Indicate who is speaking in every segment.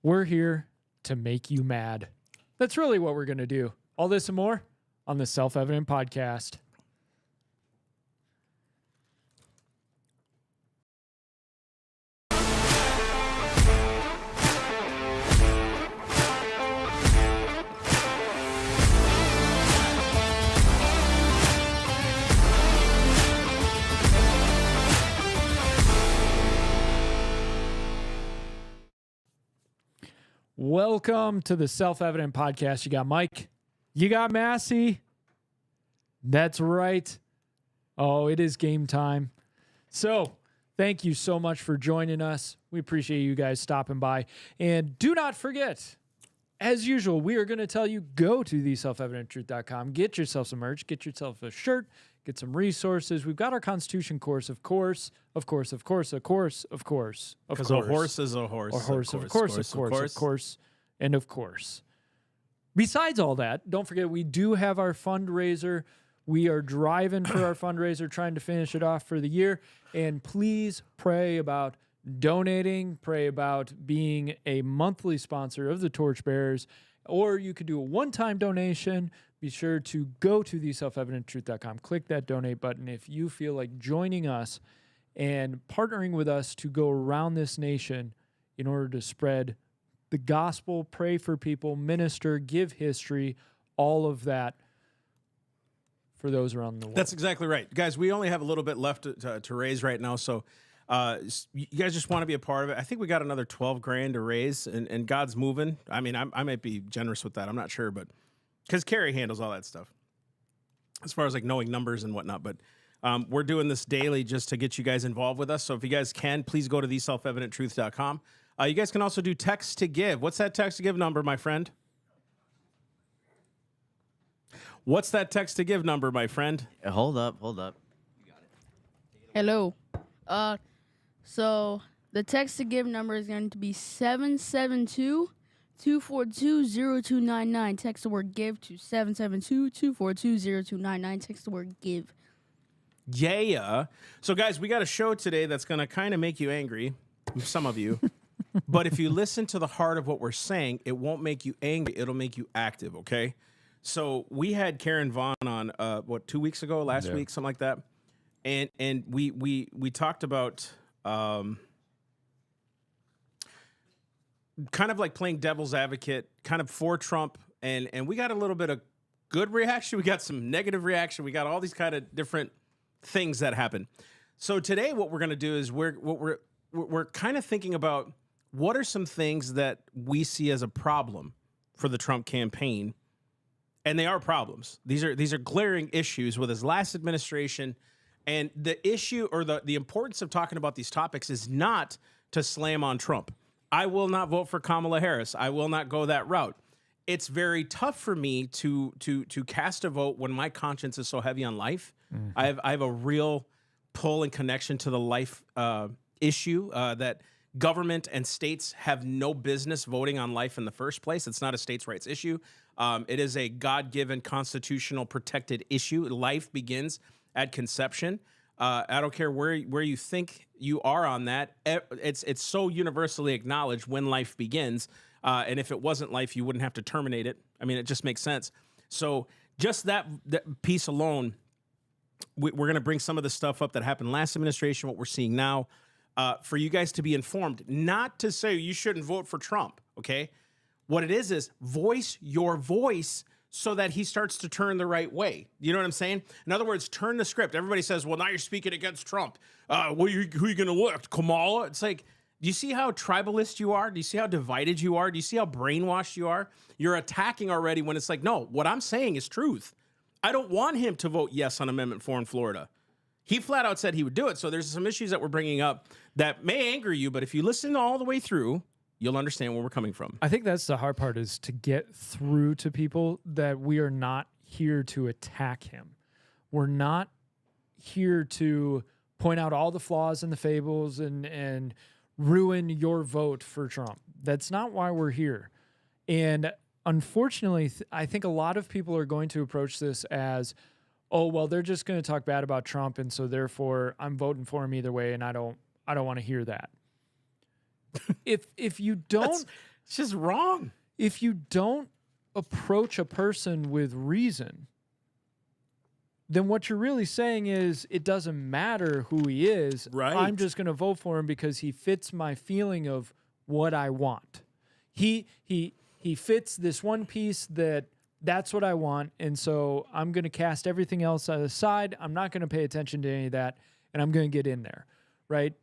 Speaker 1: We're here to make you mad. That's really what we're going to do. All this and more on the Self-Evident Podcast. Welcome to the Self-Evident Podcast. You got Mike. You got Massey. That's right. Oh, it is game time. So thank you so much for joining us. We appreciate you guys stopping by. And do not forget, as usual, we are going to tell you, go to theselfevidenttruth.com. Get yourself some merch. Get yourself a shirt. Get some resources. We've got our Constitution course, of course. Because a horse is a horse. Of course. And of course. Besides all that, don't forget, we do have our fundraiser. We are driving for our fundraiser, trying to finish it off for the year. And please pray about donating. Pray about being a monthly sponsor of the Torchbearers. Or you could do a one-time donation. Be sure to go to theselfevidenttruth.com. Click that donate button if you feel like joining us and partnering with us to go around this nation in order to spread the gospel, pray for people, minister, give history, all of that for those around the world.
Speaker 2: That's exactly right. Guys, we only have a little bit left to raise right now, so you guys just want to be a part of it. I think we got another 12 grand to raise, and God's moving. I mean, I might be generous with that. I'm not sure, but because Carrie handles all that stuff as far as like knowing numbers and whatnot. But we're doing this daily just to get you guys involved with us. So if you guys can, please go to theselfevidenttruth.com. You guys can also do text to give. What's that text to give number, my friend? What's that text to give number, my friend?
Speaker 3: Hold up. You got it.
Speaker 4: Hello. So the text to give number is going to be 772-242-0299. Text the word give to 772-242-0299. Text the word give.
Speaker 2: Yeah. So, guys, we got a show today that's going to kind of make you angry, some of you. But if you listen to the heart of what we're saying, it won't make you angry. It'll make you active, okay? So we had Karen Vaughn on, 2 weeks ago, last week, something like that. And we talked about kind of like playing devil's advocate, kind of for Trump. And we got a little bit of good reaction. We got some negative reaction. We got all these kind of different things that happen. So today what we're going to do is we're kind of thinking about what are some things that we see as a problem for the Trump campaign. And they are problems. These are glaring issues with his last administration. And the issue or the importance of talking about these topics is not to slam on Trump. I will not vote for Kamala Harris. I will not go that route. It's very tough for me to cast a vote when my conscience is so heavy on life. Mm-hmm. I have a real pull and connection to the life issue that government and states have no business voting on life in the first place. It's not a states' rights issue. It is a God-given constitutional protected issue. Life begins at conception. I don't care where you think you are on that. It's so universally acknowledged when life begins. And if it wasn't life, you wouldn't have to terminate it. I mean, it just makes sense. So just that piece alone, we're going to bring some of the stuff up that happened last administration, what we're seeing now, for you guys to be informed. Not to say you shouldn't vote for Trump, okay? What it is voice your voice so that he starts to turn the right way. You know what I'm saying? In other words, turn the script. Everybody says, well, now you're speaking against Trump. Who are you going to elect? Kamala? It's like, do you see how tribalist you are? Do you see how divided you are? Do you see how brainwashed you are? You're attacking already when it's like, no, what I'm saying is truth. I don't want him to vote yes on Amendment 4 in Florida. He flat out said he would do it. So there's some issues that we're bringing up that may anger you, but if you listen all the way through, you'll understand where we're coming from.
Speaker 1: I think that's the hard part, is to get through to people that we are not here to attack him. We're not here to point out all the flaws and the fables and ruin your vote for Trump. That's not why we're here. And unfortunately, I think a lot of people are going to approach this as, oh, well, they're just going to talk bad about Trump, and so therefore I'm voting for him either way, and I don't want to hear that. If you don't
Speaker 2: It's just wrong.
Speaker 1: If you don't approach a person with reason, then what you're really saying is it doesn't matter who he is.
Speaker 2: Right.
Speaker 1: I'm just going to vote for him because he fits my feeling of what I want. He fits this one piece that's what I want, and so I'm going to cast everything else aside. I'm not going to pay attention to any of that, and I'm going to get in there, right?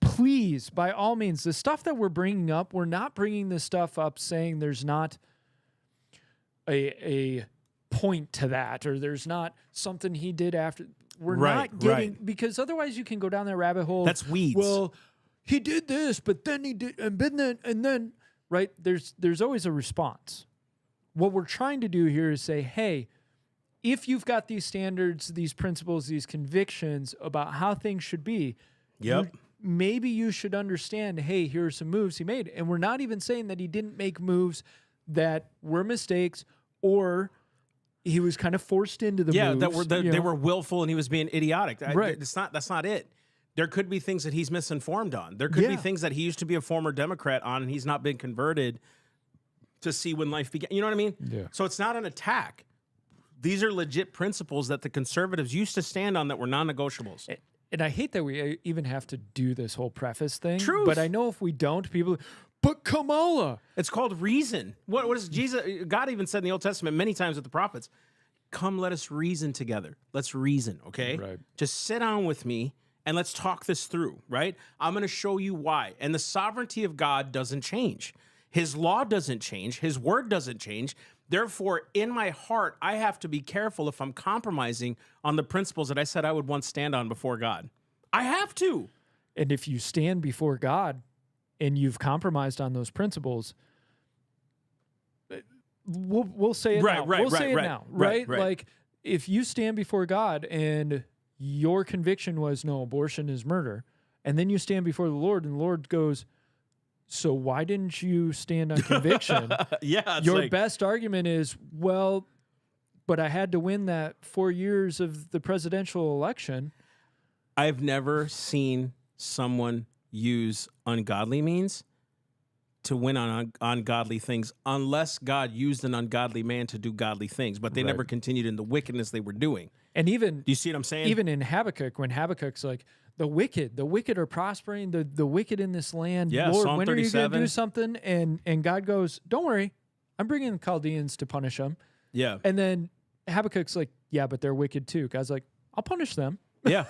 Speaker 1: Please, by all means, the stuff that we're bringing up, we're not bringing this stuff up saying there's not a point to that, or there's not something he did after. We're not getting, because otherwise you can go down that rabbit hole.
Speaker 2: That's weeds.
Speaker 1: Well, he did this, but then he did, and then, right? There's always a response. What we're trying to do here is say, hey, if you've got these standards, these principles, these convictions about how things should be, maybe you should understand, hey, here are some moves he made. And we're not even saying that he didn't make moves that were mistakes or he was kind of forced into the moves.
Speaker 2: They were willful and he was being idiotic.
Speaker 1: Right.
Speaker 2: That's not it. There could be things that he's misinformed on. There could be things that he used to be a former Democrat on and he's not been converted to see when life began. You know what I mean?
Speaker 1: Yeah.
Speaker 2: So it's not an attack. These are legit principles that the conservatives used to stand on that were non-negotiables.
Speaker 1: And I hate that we even have to do this whole preface thing.
Speaker 2: Truth.
Speaker 1: But I know if we don't, people, but Kamala.
Speaker 2: It's called reason. What is Jesus? God even said in the Old Testament many times with the prophets, come, let us reason together. Let's reason, okay?
Speaker 1: Right.
Speaker 2: Just sit down with me and let's talk this through, right? I'm going to show you why. And the sovereignty of God doesn't change. His law doesn't change. His word doesn't change. Therefore, in my heart, I have to be careful if I'm compromising on the principles that I said I would once stand on before God. I have to.
Speaker 1: And if you stand before God and you've compromised on those principles, we'll say it now. We'll say it now, right? Like, if you stand before God and your conviction was, no, abortion is murder, and then you stand before the Lord and the Lord goes, so why didn't you stand on conviction? Your best argument is, well, but I had to win that 4 years of the presidential election.
Speaker 2: I've never seen someone use ungodly means to win on ungodly things unless God used an ungodly man to do godly things, but they never continued in the wickedness they were doing.
Speaker 1: And even,
Speaker 2: do you see what I'm saying?
Speaker 1: Even in Habakkuk, when Habakkuk's like, the wicked are prospering, the wicked in this land.
Speaker 2: Yeah,
Speaker 1: Lord,
Speaker 2: Psalm
Speaker 1: when
Speaker 2: 37.
Speaker 1: are you going to do something? And God goes, don't worry, I'm bringing the Chaldeans to punish them.
Speaker 2: Yeah.
Speaker 1: And then Habakkuk's like, yeah, but they're wicked too. God's like, I'll punish them.
Speaker 2: Yeah.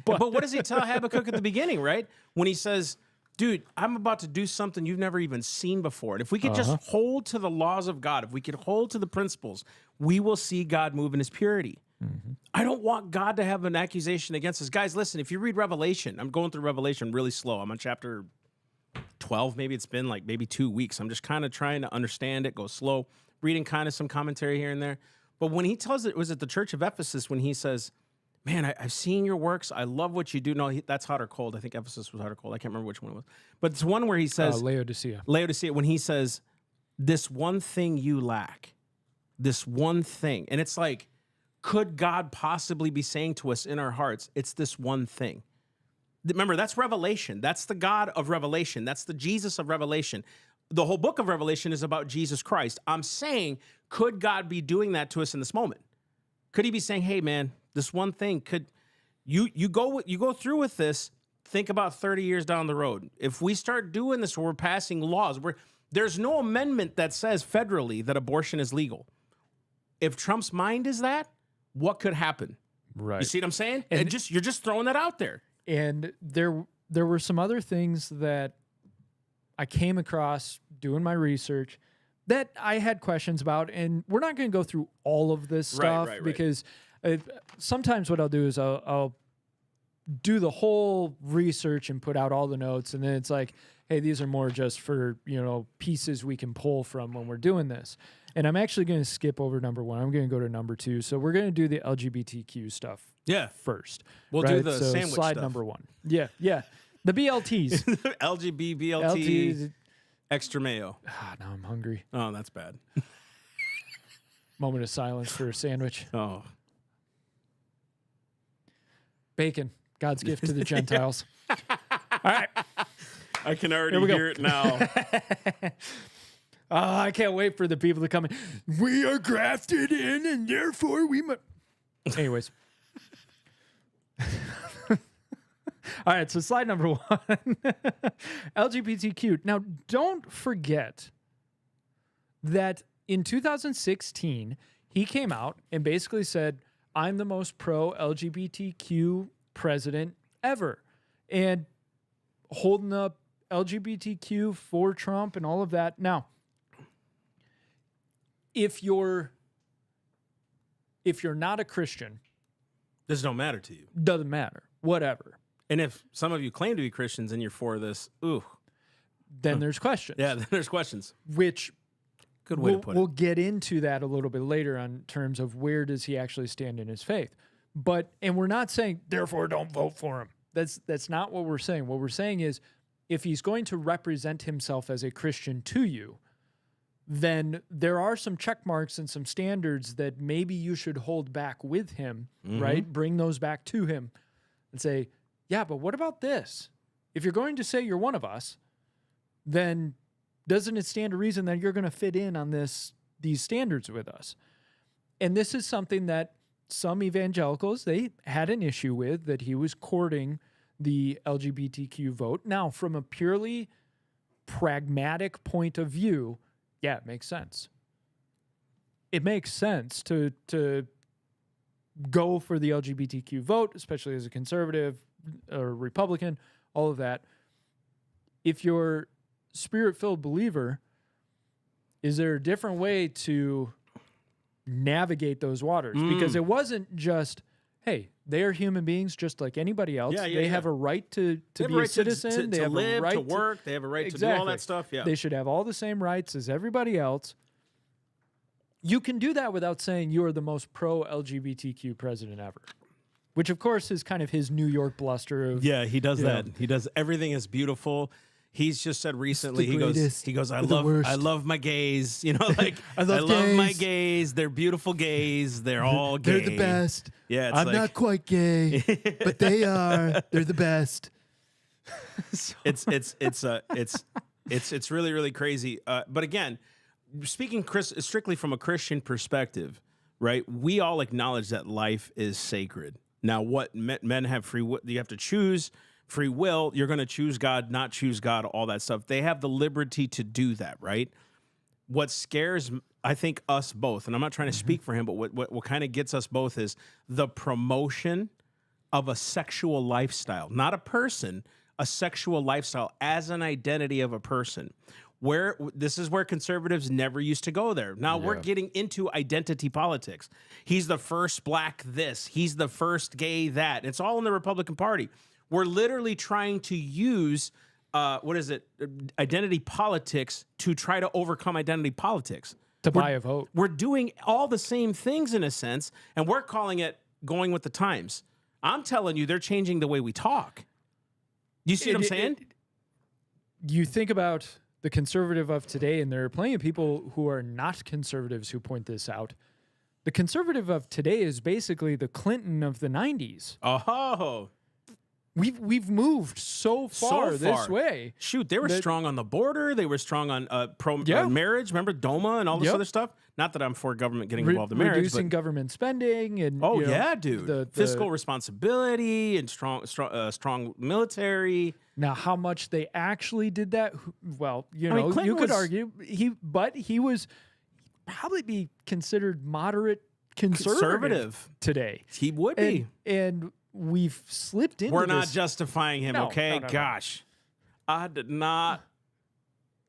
Speaker 2: But what does he tell Habakkuk at the beginning, right? When he says, dude, I'm about to do something you've never even seen before. And if we could just hold to the laws of God, if we could hold to the principles, we will see God move in his purity. Mm-hmm. I don't want God to have an accusation against us. Guys, listen, if you read Revelation, I'm going through Revelation really slow. I'm on chapter 12. Maybe it's been like maybe 2 weeks. I'm just kind of trying to understand it, go slow, reading kind of some commentary here and there. But when he tells it was at the church of Ephesus, when he says, man, I've seen your works. I love what you do. No, that's hot or cold. I think Ephesus was hot or cold. I can't remember which one it was. But it's one where he says,
Speaker 1: Laodicea,
Speaker 2: when he says, this one thing you lack, this one thing. And it's like, could God possibly be saying to us in our hearts, it's this one thing? Remember, that's Revelation. That's the God of Revelation. That's the Jesus of Revelation. The whole book of Revelation is about Jesus Christ. I'm saying, could God be doing that to us in this moment? Could he be saying, hey, man, this one thing, could you go through with this, think about 30 years down the road. If we start doing this, we're passing laws. There's no amendment that says federally that abortion is legal. If Trump's mind is that, what could happen?
Speaker 1: Right.
Speaker 2: You see what I'm saying? And you're just throwing that out there.
Speaker 1: And there were some other things that I came across doing my research that I had questions about, and we're not going to go through all of this stuff because sometimes what I'll do is I'll do the whole research and put out all the notes, and then it's like, hey, these are more just for, pieces we can pull from when we're doing this. And I'm actually going to skip over number 1. I'm going to go to number 2. So we're going to do the LGBTQ stuff first.
Speaker 2: We'll do the sandwich
Speaker 1: slide
Speaker 2: stuff.
Speaker 1: number 1. Yeah. The BLTs.
Speaker 2: LGBT, BLT, extra mayo.
Speaker 1: Now I'm hungry.
Speaker 2: Oh, that's bad.
Speaker 1: Moment of silence for a sandwich.
Speaker 2: Oh.
Speaker 1: Bacon, God's gift to the Gentiles. All right.
Speaker 2: I can already
Speaker 1: Here we go.
Speaker 2: hear it now.
Speaker 1: Oh, I can't wait for the people to come in. We are grafted in, and therefore we must. Anyways. All right, so slide number 1. LGBTQ. Now, don't forget that in 2016, he came out and basically said, I'm the most pro-LGBTQ president ever. And holding up LGBTQ for Trump and all of that. Now, if you're not a Christian,
Speaker 2: This don't matter to you.
Speaker 1: doesn't matter. Whatever.
Speaker 2: And if some of you claim to be Christians and you're for this, ooh.
Speaker 1: Then there's questions.
Speaker 2: Yeah, then there's questions.
Speaker 1: Which
Speaker 2: Good way to put
Speaker 1: we'll
Speaker 2: it.
Speaker 1: get into that a little bit later on terms of where does he actually stand in his faith. And we're not saying, therefore, don't vote for him. That's not what we're saying. What we're saying is if he's going to represent himself as a Christian to you, then there are some check marks and some standards that maybe you should hold back with him, right? Bring those back to him and say, yeah, but what about this? If you're going to say you're one of us, then doesn't it stand to reason that you're going to fit in on these standards with us? And this is something that some evangelicals, they had an issue with, that he was courting the LGBTQ vote. Now, from a purely pragmatic point of view, yeah, it makes sense. It makes sense to go for the LGBTQ vote, especially as a conservative or Republican, all of that. If you're Spirit-filled believer, is there a different way to navigate those waters? Because it wasn't just, hey, they are human beings just like anybody else. They have a right to be a citizen. They have
Speaker 2: live,
Speaker 1: a right
Speaker 2: to work. They have a right to do all that stuff. Yeah.
Speaker 1: They should have all the same rights as everybody else. You can do that without saying you are the most pro-LGBTQ president ever, which, of course, is kind of his New York bluster of...
Speaker 2: Yeah, he does that.
Speaker 1: know.
Speaker 2: He does everything is beautiful. He's just said recently, he goes, I love my gays. You know, like I love my gays. They're beautiful gays. They're all gay.
Speaker 1: They're the best.
Speaker 2: Yeah, it's
Speaker 1: I'm
Speaker 2: like,
Speaker 1: not quite gay, but they are. They're the best.
Speaker 2: it's really, really crazy. But again, speaking strictly from a Christian perspective, right? We all acknowledge that life is sacred. Now, what men have free will, you have to choose free will. You're going to choose God, not choose God, all that stuff. They have the liberty to do that, right? What scares, I think, us both, and I'm not trying to speak for him, but what kind of gets us both is the promotion of a sexual lifestyle, not a person, a sexual lifestyle as an identity of a person. Where this is where conservatives never used to go there. Now we're getting into identity politics. He's the first black this. He's the first gay that. It's all in the Republican Party. We're literally trying to use identity politics to try to overcome identity politics.
Speaker 1: To buy a vote.
Speaker 2: We're doing all the same things in a sense, and we're calling it going with the times. I'm telling you, they're changing the way we talk. You see what I'm saying?
Speaker 1: You think about the conservative of today, and there are plenty of people who are not conservatives who point this out. The conservative of today is basically the Clinton of the 90s.
Speaker 2: Oh,
Speaker 1: We've moved so far this way.
Speaker 2: Shoot, they were strong on the border. They were strong on marriage. Remember DOMA and all this other stuff? Not that I'm for government getting involved in marriage.
Speaker 1: Reducing government spending. And
Speaker 2: dude. The fiscal responsibility and strong military.
Speaker 1: Now, how much they actually did that? Well,
Speaker 2: Clinton
Speaker 1: you could argue. He was probably be considered moderate conservative today.
Speaker 2: He would be.
Speaker 1: And we've slipped into
Speaker 2: We're not justifying him, okay?
Speaker 1: No.
Speaker 2: Gosh. I did not.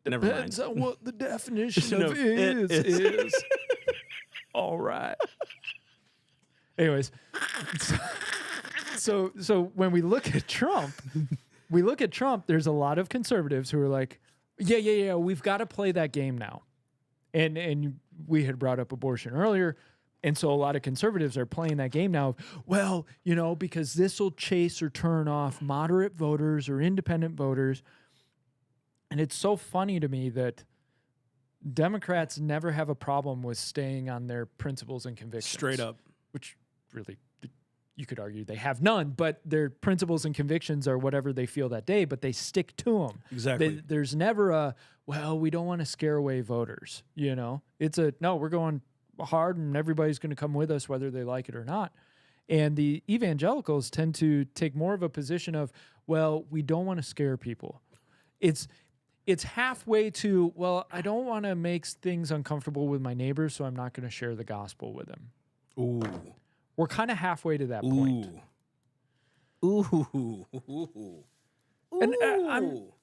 Speaker 2: Never mind.
Speaker 1: Depends on what the definition of is. All right. Anyways, so when we look at Trump, there's a lot of conservatives who are like, yeah, we've got to play that game now. And we had brought up abortion earlier. And so a lot of conservatives are playing that game now. Well, because this will chase or turn off moderate voters or independent voters. And it's so funny to me that Democrats never have a problem with staying on their principles and convictions.
Speaker 2: Straight up.
Speaker 1: Which really, you could argue they have none, but their principles and convictions are whatever they feel that day, but they stick to them.
Speaker 2: Exactly.
Speaker 1: There's never a, well, we don't want to scare away voters. You know, it's a, no, we're going hard and everybody's going to come with us whether they like it or not. And the evangelicals tend to take more of a position of, well, we don't want to scare people. It's halfway to, well, I don't want to make things uncomfortable with my neighbors, so I'm not going to share the gospel with them.
Speaker 2: Ooh.
Speaker 1: We're kind of halfway to that point.
Speaker 2: Ooh.
Speaker 1: And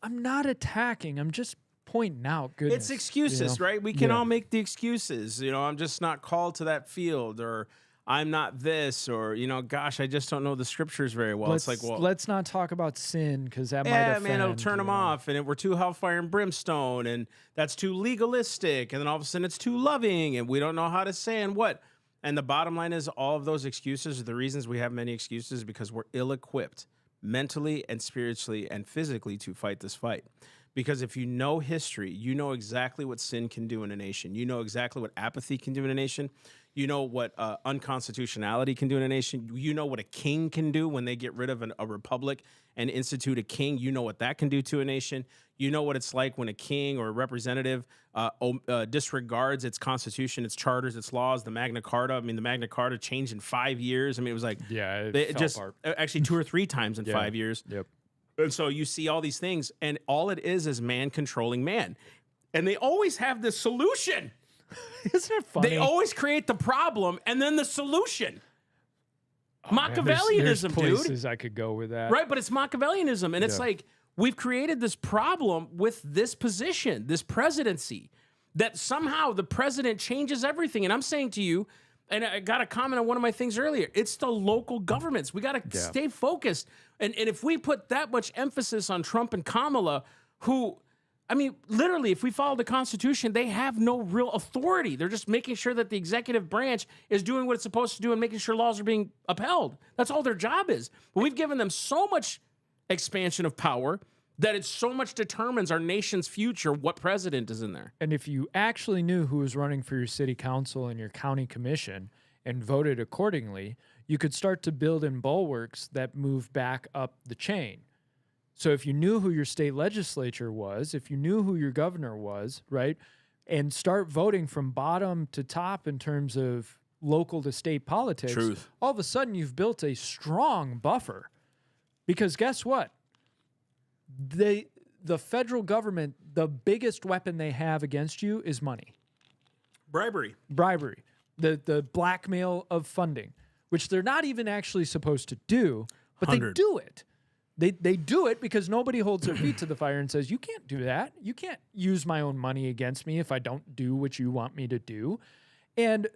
Speaker 1: I'm not attacking. I'm just pointing out goodness.
Speaker 2: It's excuses, right? We can all make the excuses. You know, I'm just not called to that field, or I'm not this, or, you know, gosh, I just don't know the scriptures very well. It's like, well,
Speaker 1: let's not talk about sin because that might offend.
Speaker 2: Man, it'll turn them off, and we're too hellfire and brimstone, and that's too legalistic, and then all of a sudden it's too loving, and we don't know how to say and what. And the bottom line is all of those excuses are the reasons we have many excuses because we're ill-equipped mentally and spiritually and physically to fight this fight. Because if you know history, you know exactly what sin can do in a nation. You know exactly what apathy can do in a nation. You know what unconstitutionality can do in a nation. You know what a king can do when they get rid of a republic and institute a king. You know what that can do to a nation. You know what it's like when a king or a representative disregards its constitution, its charters, its laws, the Magna Carta. I mean, the Magna Carta changed in 5 years. I mean, it was like, it just actually 2 or 3 times in 5 years.
Speaker 1: Yep.
Speaker 2: And so you see all these things, and all it is man controlling man. And they always have this solution.
Speaker 1: Isn't it funny?
Speaker 2: They always create the problem and then the solution. Machiavellianism,
Speaker 1: there's places
Speaker 2: dude.
Speaker 1: I could go with that.
Speaker 2: Right, but it's Machiavellianism. And it's like, we've created this problem with this position, this presidency, that somehow the president changes everything. And I'm saying to you, and I got a comment on one of my things earlier, it's the local governments. We got to stay focused. And if we put that much emphasis on Trump and Kamala, who, I mean, literally, if we follow the Constitution, they have no real authority. They're just making sure that the executive branch is doing what it's supposed to do and making sure laws are being upheld. That's all their job is. But we've given them so much expansion of power that it so much determines our nation's future what president is in there.
Speaker 1: And if you actually knew who was running for your city council and your county commission and voted accordingly, you could start to build in bulwarks that move back up the chain. So if you knew who your state legislature was, if you knew who your governor was, right, and start voting from bottom to top in terms of local to state politics, all of a sudden you've built a strong buffer. Because guess what? The federal government, the biggest weapon they have against you is money.
Speaker 2: Bribery.
Speaker 1: The blackmail of funding, which they're not even actually supposed to do, but they do it. They do it because nobody holds their feet to the fire and says, you can't do that. You can't use my own money against me if I don't do what you want me to do. And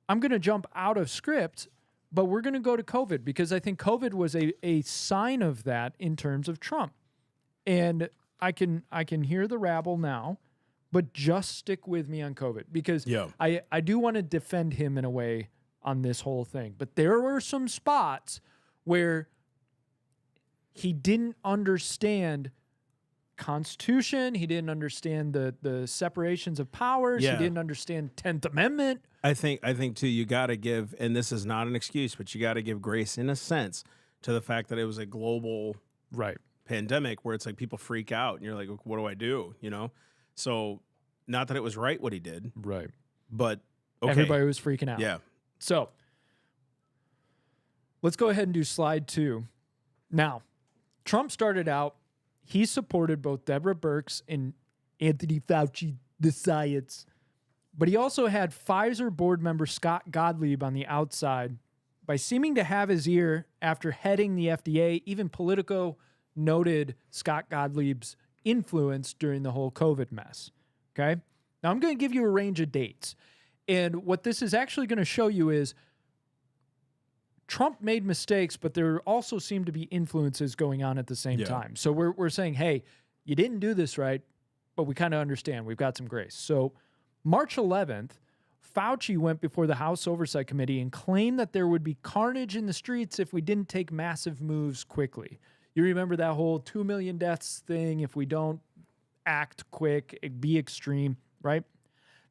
Speaker 1: I'm going to jump out of script, but we're going to go to COVID because I think COVID was a sign of that in terms of Trump. And I can hear the rabble now, but just stick with me on COVID because I do want to defend him in a way on this whole thing. But there were some spots where he didn't understand Constitution. He didn't understand the separations of powers. He didn't understand 10th Amendment.
Speaker 2: I think too, you got to give, and this is not an excuse, but you got to give grace in a sense to the fact that it was a global pandemic where it's like people freak out and you're like, what do I do? You know? So not that it was right what he did.
Speaker 1: Right.
Speaker 2: But okay.
Speaker 1: Everybody was freaking out.
Speaker 2: Yeah.
Speaker 1: So let's go ahead and do slide 2. Now, Trump started out, he supported both Deborah Birx and Anthony Fauci, the science, but he also had Pfizer board member Scott Gottlieb on the outside by seeming to have his ear after heading the FDA. Even Politico noted Scott Gottlieb's influence during the whole COVID mess. Okay? Now, I'm going to give you a range of dates. And what this is actually going to show you is Trump made mistakes, but there also seemed to be influences going on at the same time. So we're saying, hey, you didn't do this right, but we kind of understand. We've got some grace. So March 11th, Fauci went before the House Oversight Committee and claimed that there would be carnage in the streets if we didn't take massive moves quickly. You remember that whole 2 million deaths thing if we don't act quick, be extreme, right?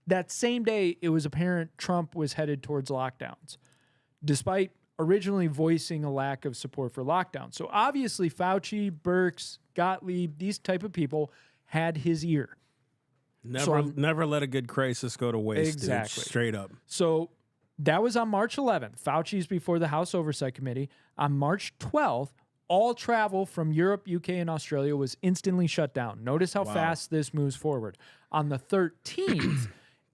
Speaker 1: That same day, it was apparent Trump was headed towards lockdowns. Despite originally voicing a lack of support for lockdown. So obviously Fauci, Birx, Gottlieb, these type of people had his ear.
Speaker 2: Never let a good crisis go to waste.
Speaker 1: Exactly.
Speaker 2: Dude, straight up.
Speaker 1: So that was on March 11th. Fauci's before the House Oversight Committee. On March 12th, all travel from Europe, UK, and Australia was instantly shut down. Notice how fast this moves forward. On the 13th,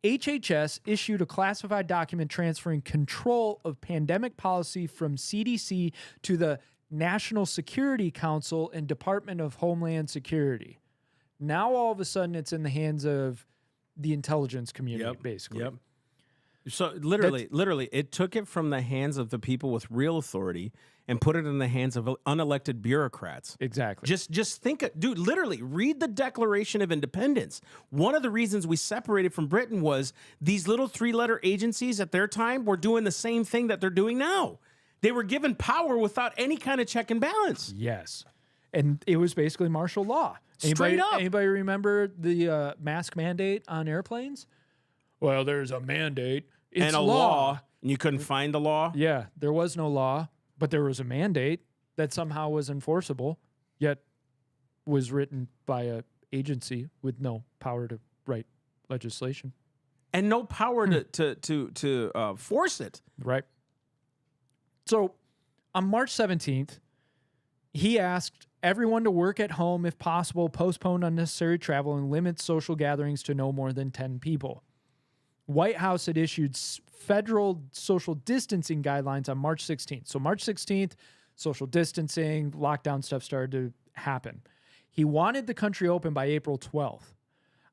Speaker 1: HHS issued a classified document transferring control of pandemic policy from CDC to the National Security Council and Department of Homeland Security. Now, all of a sudden, it's in the hands of the intelligence community, basically.
Speaker 2: Yep. So literally, it took it from the hands of the people with real authority and put it in the hands of unelected bureaucrats.
Speaker 1: Exactly.
Speaker 2: Just think, dude, literally read the Declaration of Independence. One of the reasons we separated from Britain was these little 3-letter agencies at their time were doing the same thing that they're doing now. They were given power without any kind of check and balance.
Speaker 1: Yes. And it was basically martial law.
Speaker 2: Straight up.
Speaker 1: Anybody remember the mask mandate on airplanes? Well, there's a mandate. It's
Speaker 2: and a law. And you couldn't find the law?
Speaker 1: Yeah, there was no law, but there was a mandate that somehow was enforceable, yet was written by an agency with no power to write legislation.
Speaker 2: And no power to force it.
Speaker 1: Right. So on March 17th, he asked everyone to work at home if possible, postpone unnecessary travel, and limit social gatherings to no more than 10 people. White House had issued federal social distancing guidelines on March 16th. So March 16th, social distancing, lockdown stuff started to happen. He wanted the country open by April 12th.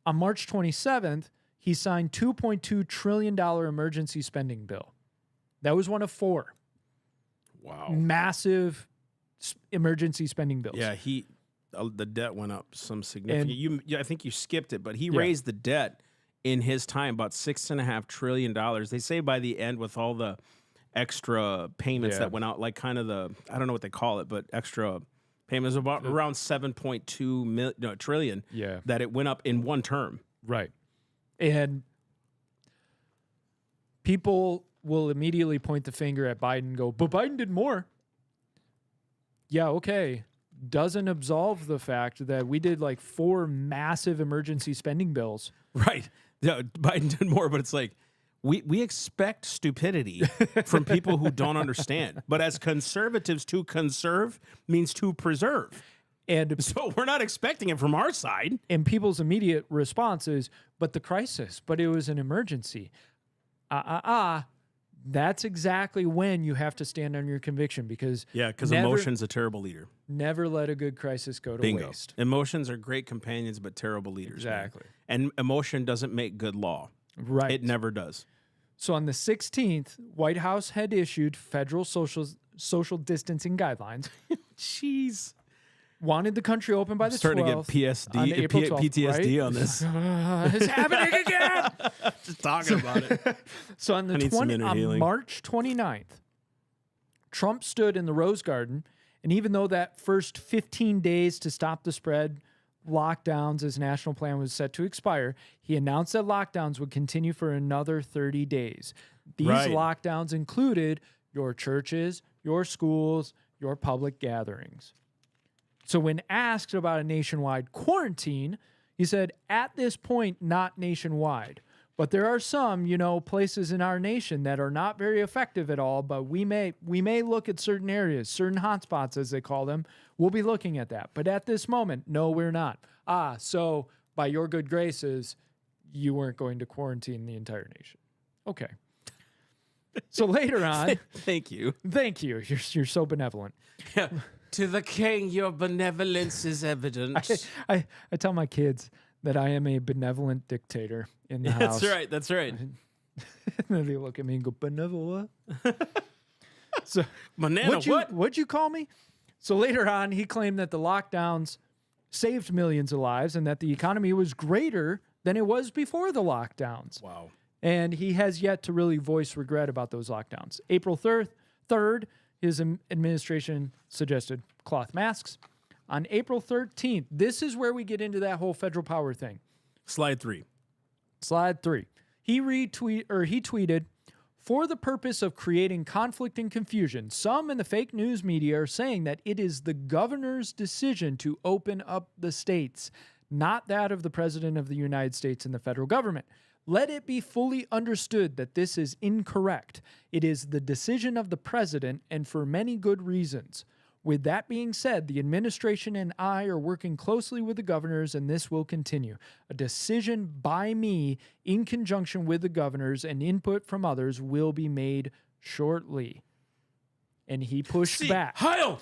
Speaker 1: On March 27th, he signed $2.2 trillion emergency spending bill. That was one of 4.
Speaker 2: Wow.
Speaker 1: Massive emergency spending bills.
Speaker 2: Yeah, the debt went up some significant. I think you skipped it, but he raised the debt in his time about $6.5 trillion. They say by the end, with all the extra payments that went out, like kind of I don't know what they call it, but extra payments about around 7.2 trillion.
Speaker 1: Yeah,
Speaker 2: that it went up in one term.
Speaker 1: Right, and people will immediately point the finger at Biden and go, "But Biden did more." Yeah, okay. Doesn't absolve the fact that we did like 4 massive emergency spending bills.
Speaker 2: Right. Yeah, Biden did more, but it's like we expect stupidity from people who don't understand. But as conservatives, to conserve means to preserve.
Speaker 1: And
Speaker 2: so we're not expecting it from our side.
Speaker 1: And people's immediate response is, but the crisis, but it was an emergency. That's exactly when you have to stand on your conviction, because
Speaker 2: emotion's a terrible leader.
Speaker 1: Never let a good crisis go to waste.
Speaker 2: Emotions are great companions, but terrible leaders.
Speaker 1: Exactly.
Speaker 2: Man. And emotion doesn't make good law.
Speaker 1: Right.
Speaker 2: It never does.
Speaker 1: So on the 16th, White House had issued federal social distancing guidelines.
Speaker 2: Jeez.
Speaker 1: Wanted the country open by the 12th.
Speaker 2: Starting to get PTSD on this.
Speaker 1: It's happening again.
Speaker 2: Just talking about it.
Speaker 1: So on March 29th, Trump stood in the Rose Garden, and even though that first 15 days to stop the spread, lockdowns, his national plan was set to expire, he announced that lockdowns would continue for another 30 days. These lockdowns included your churches, your schools, your public gatherings. So when asked about a nationwide quarantine, he said, at this point, not nationwide. But there are some, places in our nation that are not very effective at all, but we may look at certain areas, certain hotspots, as they call them. We'll be looking at that. But at this moment, no, we're not. So by your good graces, you weren't going to quarantine the entire nation. Okay. So later on...
Speaker 2: Thank you.
Speaker 1: Thank you. You're so benevolent.
Speaker 2: Yeah. To the king, your benevolence is evident.
Speaker 1: I tell my kids that I am a benevolent dictator in the house.
Speaker 2: That's right.
Speaker 1: And then they look at me and go, benevolent? So,
Speaker 2: Banana,
Speaker 1: what'd you call me? So later on, he claimed that the lockdowns saved millions of lives and that the economy was greater than it was before the lockdowns.
Speaker 2: Wow.
Speaker 1: And he has yet to really voice regret about those lockdowns. April 3rd, his administration suggested cloth masks. On April 13th, this is where we get into that whole federal power thing.
Speaker 2: Slide 3.
Speaker 1: He tweeted, For the purpose of creating conflict and confusion, some in the fake news media are saying that it is the governor's decision to open up the states, not that of the President of the United States and the federal government. Let it be fully understood that this is incorrect. It is the decision of the President, and for many good reasons. With that being said, the administration and I are working closely with the governors, and this will continue. A decision by me in conjunction with the governors and input from others will be made shortly. And he pushed back.
Speaker 2: Heil!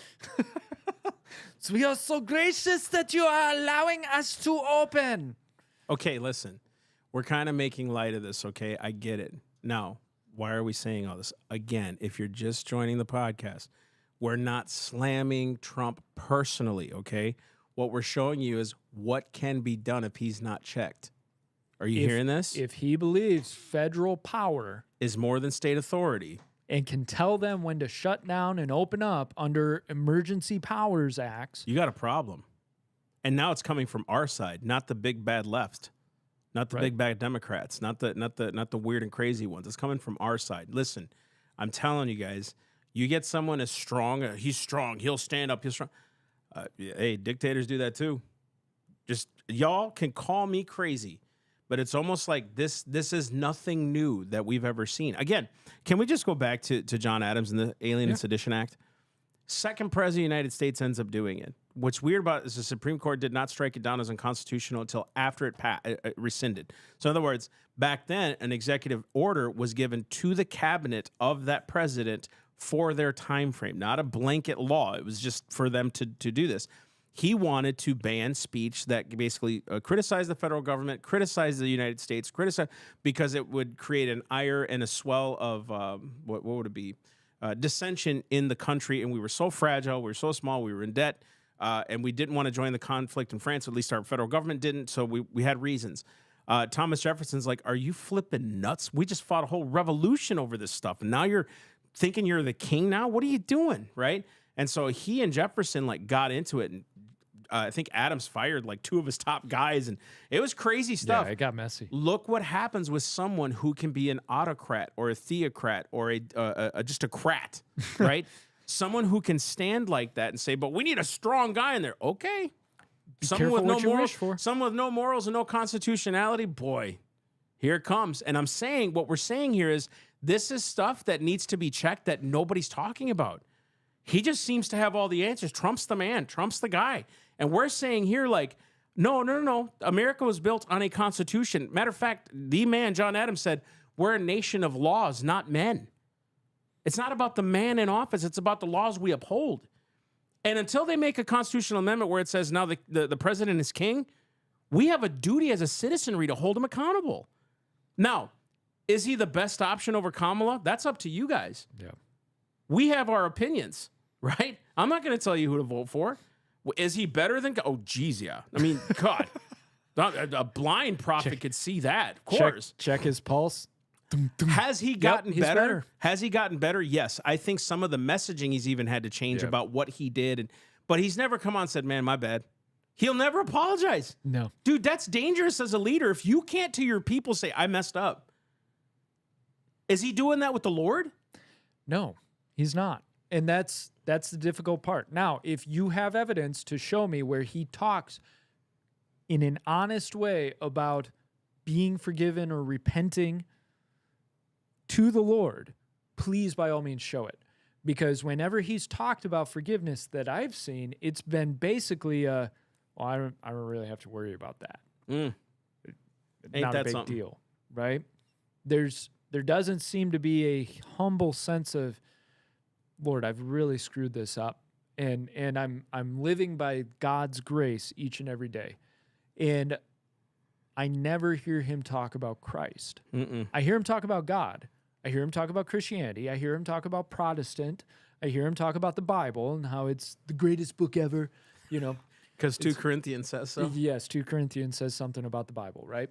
Speaker 1: So we are so gracious that you are allowing us to open.
Speaker 2: Okay, listen. We're kind of making light of this, okay? I get it. Now, why are we saying all this? Again, if you're just joining the podcast, we're not slamming Trump personally, okay? What we're showing you is what can be done if he's not checked. Are you hearing this?
Speaker 1: If he believes federal power
Speaker 2: is more than state authority
Speaker 1: and can tell them when to shut down and open up under Emergency Powers Acts,
Speaker 2: you got a problem. And now it's coming from our side, not the big bad left, not the big bad Democrats, not the weird and crazy ones. It's coming from our side. Listen, I'm telling you guys, you get someone as strong, he's strong, he'll stand up, he's strong. Hey, dictators do that too. Just y'all can call me crazy, but it's almost like this is nothing new that we've ever seen. Again, can we just go back to John Adams and the Alien and Sedition Act? Second president of the United States ends up doing it. What's weird about it is the Supreme Court did not strike it down as unconstitutional until after it rescinded. So in other words, back then, an executive order was given to the cabinet of that president for their time frame, not a blanket law. It was just for them to do this. He wanted to ban speech that basically criticized the federal government, criticized the United States, because it would create an ire and a swell of, what would it be? Dissension in the country. And we were so fragile, we were so small, we were in debt, and we didn't want to join the conflict in France. At least our federal government didn't, so we had reasons. Thomas Jefferson's like, are you flipping nuts? We just fought a whole revolution over this stuff, and now you're thinking you're the king now? What are you doing, right? And so he and Jefferson like got into it, and I think Adams fired like two of his top guys, and it was crazy stuff.
Speaker 1: Yeah, it got messy.
Speaker 2: Look what happens with someone who can be an autocrat or a theocrat or just a crat, right? Someone who can stand like that and say, but we need a strong guy in there. Okay. Someone with no morals, someone with no morals and no constitutionality, boy, here it comes. And I'm saying, what we're saying here is this is stuff that needs to be checked that nobody's talking about. He just seems to have all the answers. Trump's the man. Trump's the guy. And we're saying here, like, no. America was built on a constitution. Matter of fact, the man, John Adams, said, we're a nation of laws, not men. It's not about the man in office. It's about the laws we uphold. And until they make a constitutional amendment where it says now the president is king, we have a duty as a citizenry to hold him accountable. Now, is he the best option over Kamala? That's up to you guys.
Speaker 1: Yeah.
Speaker 2: We have our opinions, right? I'm not going to tell you who to vote for. Is he better than... Oh, geez, yeah. I mean, God. A blind prophet could see that, of course.
Speaker 1: Check his pulse.
Speaker 2: Has he gotten better?
Speaker 1: Better.
Speaker 2: Has he gotten better? Yes. I think some of the messaging he's even had to change about what he did. But he's never come on and said, man, my bad. He'll never apologize.
Speaker 1: No.
Speaker 2: Dude, that's dangerous as a leader. If you can't to your people say, I messed up. Is he doing that with the Lord?
Speaker 1: No, he's not. And that's the difficult part. Now, if you have evidence to show me where he talks in an honest way about being forgiven or repenting to the Lord, please, by all means, show it. Because whenever he's talked about forgiveness that I've seen, it's been basically I don't really have to worry about that.
Speaker 2: Ain't
Speaker 1: Not
Speaker 2: that
Speaker 1: a big
Speaker 2: something?
Speaker 1: deal, right? There doesn't seem to be a humble sense of, Lord, I've really screwed this up, and I'm living by God's grace each and every day, and I never hear him talk about Christ. I hear him talk about God. I hear him talk about Christianity. I hear him talk about Protestant. I hear him talk about the Bible and how it's the greatest book ever, you know.
Speaker 2: Because 2 Corinthians says so.
Speaker 1: Yes, 2 Corinthians says something about the Bible, right?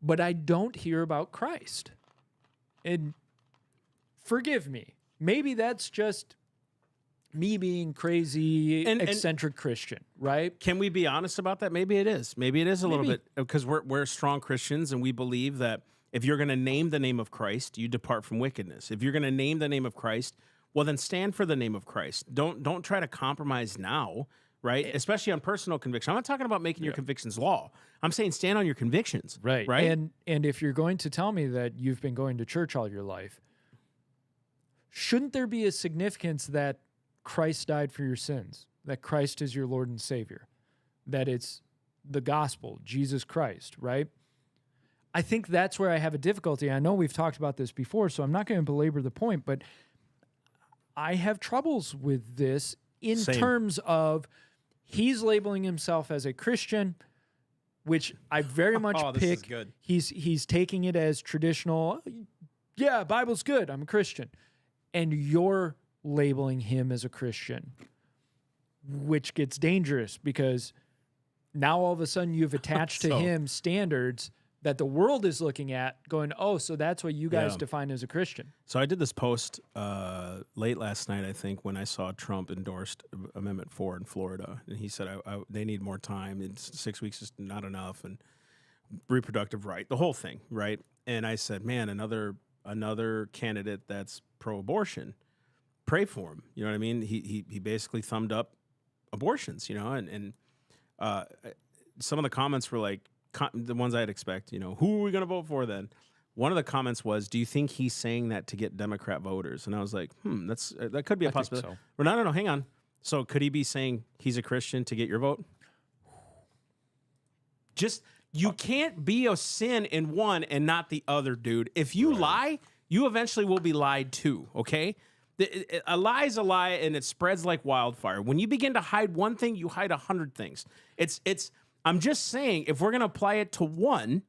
Speaker 1: But I don't hear about Christ. And forgive me. Maybe that's just me being crazy, eccentric Christian, right?
Speaker 2: Can we be honest about that? Maybe it is. Maybe it is a little bit, because we're strong Christians and we believe that If you're going to name the name of Christ, you depart from wickedness. If you're going to name the name of Christ, well, then stand for the name of Christ. Don't try to compromise now, right? Especially on personal conviction. I'm not talking about making your convictions law. I'm saying stand on your convictions.
Speaker 1: Right.
Speaker 2: Right.
Speaker 1: And if you're going to tell me that you've been going to church all your life, shouldn't there be a significance that Christ died for your sins, that Christ is your Lord and Savior, that it's the gospel, Jesus Christ, right? I think that's where I have a difficulty. I know we've talked about this before, so I'm not going to belabor the point, but I have troubles with this in terms of he's labeling himself as a Christian, which I very much
Speaker 2: this
Speaker 1: pick.
Speaker 2: is good.
Speaker 1: He's taking it as traditional. Yeah, Bible's good. I'm a Christian. And you're labeling him as a Christian, which gets dangerous because now all of a sudden you've attached to him standards that the world is looking at going, oh, so that's what you guys define as a Christian.
Speaker 2: So I did this post late last night, I think, when I saw Trump endorsed Amendment 4 in Florida. And he said they need more time. 6 weeks is not enough. And reproductive right, the whole thing, right? And I said, man, another candidate that's pro-abortion, pray for him. You know what I mean? He basically thumbed up abortions, and some of the comments were like, the ones I'd expect, who are we going to vote for then? One of the comments was, do you think he's saying that to get Democrat voters? And I was like, that could be a possibility.
Speaker 1: So.
Speaker 2: Well, no, hang on. So could he be saying he's a Christian to get your vote? You can't be a sin in one and not the other, dude. If you lie, you eventually will be lied to, okay? A lie is a lie, and it spreads like wildfire. When you begin to hide one thing, you hide 100 things. I'm just saying, if we're going to apply it to one,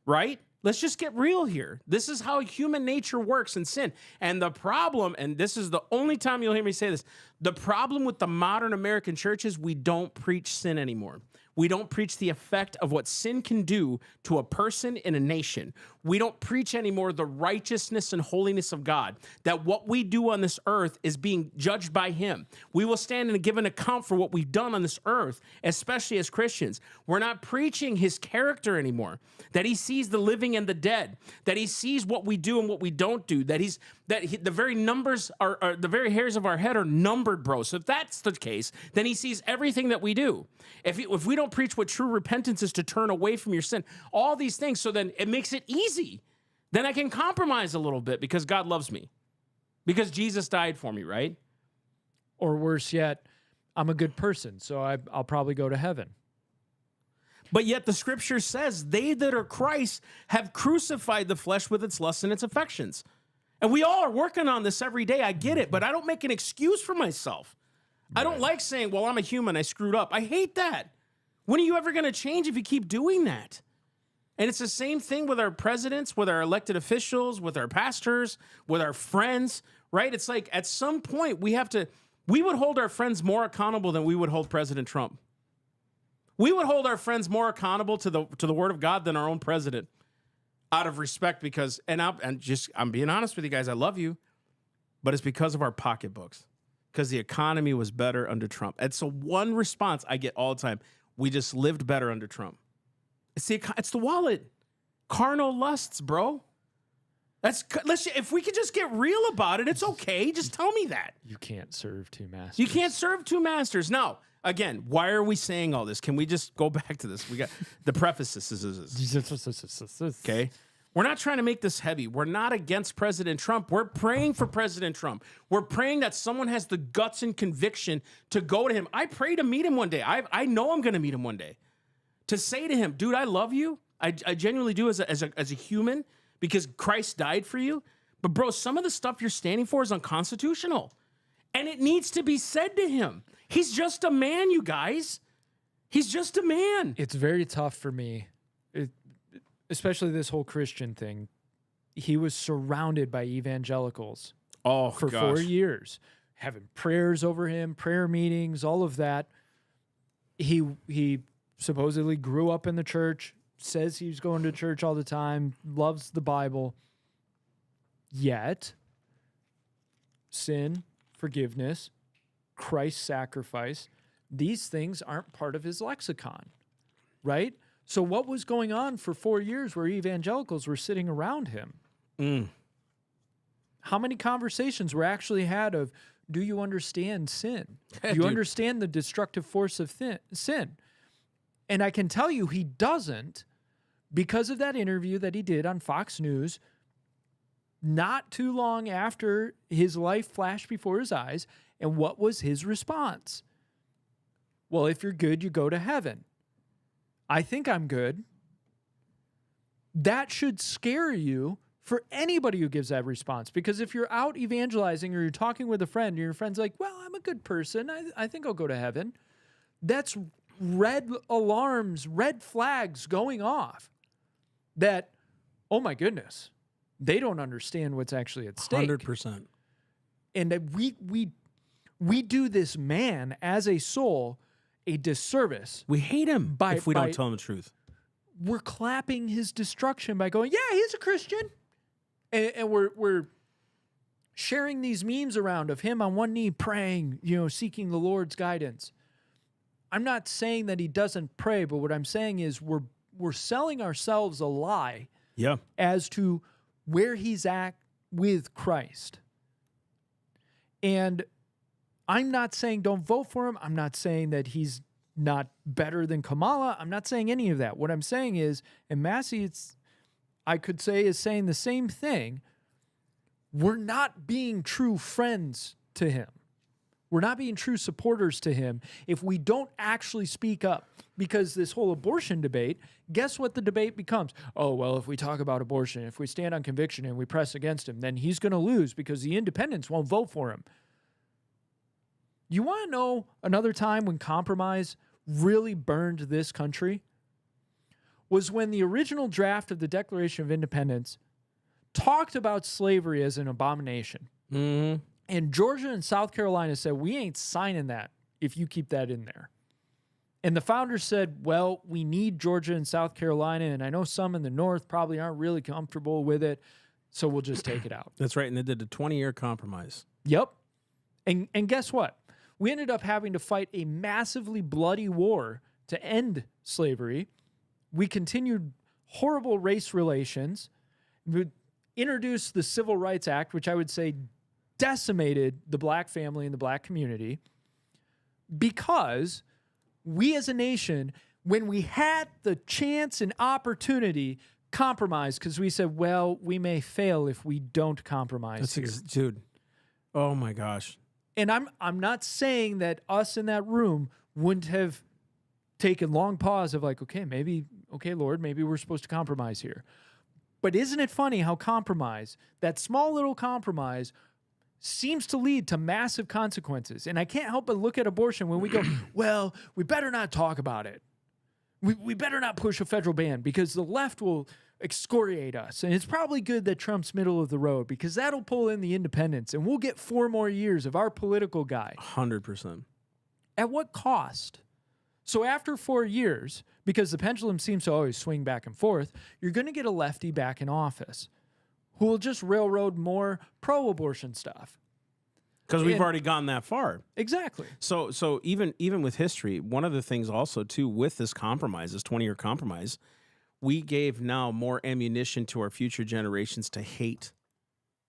Speaker 2: right? Let's just get real here. This is how human nature works in sin. And the problem, and this is the only time you'll hear me say this, the problem with the modern American church is we don't preach sin anymore. We don't preach the effect of what sin can do to a person in a nation. We don't preach anymore the righteousness and holiness of God, that what we do on this earth is being judged by him. We will stand and give an account for what we've done on this earth, especially as Christians. We're not preaching his character anymore, that he sees the living and the dead, that he sees what we do and what we don't do, the very numbers are the very hairs of our head are numbered, bro. So if that's the case, then he sees everything that we do. If we don't preach what true repentance is, to turn away from your sin, all these things, so then it makes it easy. Then I can compromise a little bit because God loves me, because Jesus died for me, right?
Speaker 1: Or worse yet, I'm a good person, so I'll probably go to heaven.
Speaker 2: But yet the scripture says they that are Christ have crucified the flesh with its lusts and its affections. And we all are working on this every day. I get it, but I don't make an excuse for myself. I don't like saying, well, I'm a human, I screwed up. I hate that. When are you ever going to change if you keep doing that? And it's the same thing with our presidents, with our elected officials, with our pastors, with our friends, right? It's like at some point we would hold our friends more accountable than we would hold President Trump. We would hold our friends more accountable to the word of God than our own president, out of respect, because, I'm being honest with you guys, I love you, but it's because of our pocketbooks, because the economy was better under Trump. And so one response I get all the time, we just lived better under Trump. It's the wallet. Carnal lusts, bro. If we could just get real about it, it's okay. Just tell me that.
Speaker 1: You can't serve two masters.
Speaker 2: You can't serve two masters. Now, again, why are we saying all this? Can we just go back to this? We got the prefaces. Okay? We're not trying to make this heavy. We're not against President Trump. We're praying for President Trump. We're praying that someone has the guts and conviction to go to him. I pray to meet him one day. I know I'm going to meet him one day. To say to him, dude, I love you. I genuinely do as a human, because Christ died for you. But bro, some of the stuff you're standing for is unconstitutional. And it needs to be said to him. He's just a man, you guys. He's just a man.
Speaker 1: It's very tough for me, especially this whole Christian thing. He was surrounded by evangelicals for 4 years, having prayers over him, prayer meetings, all of that. He supposedly grew up in the church, says he's going to church all the time, loves the Bible. Yet, sin, forgiveness, Christ's sacrifice, these things aren't part of his lexicon, right? So what was going on for 4 years where evangelicals were sitting around him? How many conversations were actually had of, do you understand sin? Do you understand the destructive force of sin? And I can tell you he doesn't, because of that interview that he did on Fox News not too long after his life flashed before his eyes. And what was his response? Well, if you're good, you go to heaven. I think I'm good. That should scare you for anybody who gives that response. Because if you're out evangelizing or you're talking with a friend and your friend's like, well, I'm a good person, I think I'll go to heaven. That's red alarms, red flags going off that, oh my goodness, they don't understand what's actually at stake.
Speaker 2: 100%.
Speaker 1: And that we do this man as a soul a disservice.
Speaker 2: We hate him if we don't tell him the truth.
Speaker 1: We're clapping his destruction by going, yeah, he's a Christian. And we're sharing these memes around of him on one knee praying, seeking the Lord's guidance. I'm not saying that he doesn't pray, but what I'm saying is we're selling ourselves a lie as to where he's at with Christ. And I'm not saying don't vote for him. I'm not saying that he's not better than Kamala. I'm not saying any of that. What I'm saying is, and Massey, I could say, is saying the same thing. We're not being true friends to him. We're not being true supporters to him if we don't actually speak up. Because this whole abortion debate, guess what the debate becomes? Oh, well, if we talk about abortion, if we stand on conviction and we press against him, then he's going to lose because the independents won't vote for him. You want to know another time when compromise really burned this country? Was when the original draft of the Declaration of Independence talked about slavery as an abomination.
Speaker 2: Mm-hmm.
Speaker 1: And Georgia and South Carolina said, we ain't signing that if you keep that in there. And the founders said, well, we need Georgia and South Carolina, and I know some in the North probably aren't really comfortable with it, so we'll just take it out.
Speaker 2: That's right, and they did a 20-year compromise.
Speaker 1: Yep. And guess what? We ended up having to fight a massively bloody war to end slavery. We continued horrible race relations. We introduced the Civil Rights Act, which I would say decimated the black family and the black community, because we as a nation, when we had the chance and opportunity, compromised, because we said, well, we may fail if we don't compromise.
Speaker 2: Dude, oh my gosh.
Speaker 1: And I'm not saying that us in that room wouldn't have taken long pause of like, okay, Lord, maybe we're supposed to compromise here. But isn't it funny how compromise, that small little compromise, seems to lead to massive consequences? And I can't help but look at abortion when we go, well, we better not talk about it. We better not push a federal ban because the left will excoriate us. And it's probably good that Trump's middle of the road because that'll pull in the independents and we'll get 4 more years of our political guy.
Speaker 2: 100%.
Speaker 1: At what cost? So after 4 years, because the pendulum seems to always swing back and forth, you're going to get a lefty back in office who will just railroad more pro-abortion stuff.
Speaker 2: Because we've already gone that far.
Speaker 1: Exactly.
Speaker 2: So even with history, one of the things also, too, with this compromise, this 20-year compromise, we gave now more ammunition to our future generations to hate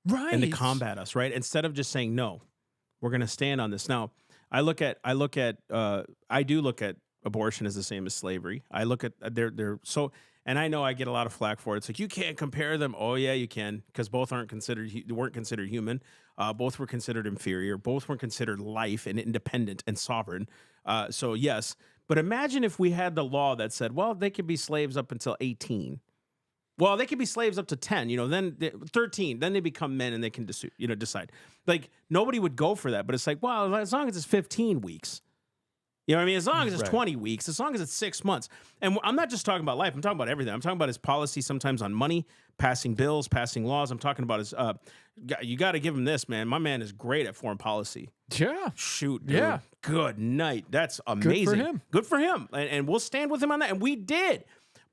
Speaker 2: and to combat us, right? Instead of just saying, no, we're going to stand on this. Now, I do look at abortion as the same as slavery. I look at they're so, and I know I get a lot of flack for it. It's like, you can't compare them. Oh yeah, you can, because both weren't considered human. Both were considered inferior. Both were considered life and independent and sovereign. So yes, but imagine if we had the law that said, well, they could be slaves up until 18. Well, they could be slaves up to 10, then 13, then they become men and they can decide. Like, nobody would go for that, but it's like, well, as long as it's 15 weeks, you know what I mean? As long as it's 20 weeks, as long as it's 6 months. And I'm not just talking about life. I'm talking about everything. I'm talking about his policy sometimes on money, passing bills, passing laws. I'm talking about his, you got to give him this, man. My man is great at foreign policy.
Speaker 1: Yeah.
Speaker 2: Shoot, dude.
Speaker 1: Yeah.
Speaker 2: Good night. That's amazing. Good for him. And we'll stand with him on that. And we did.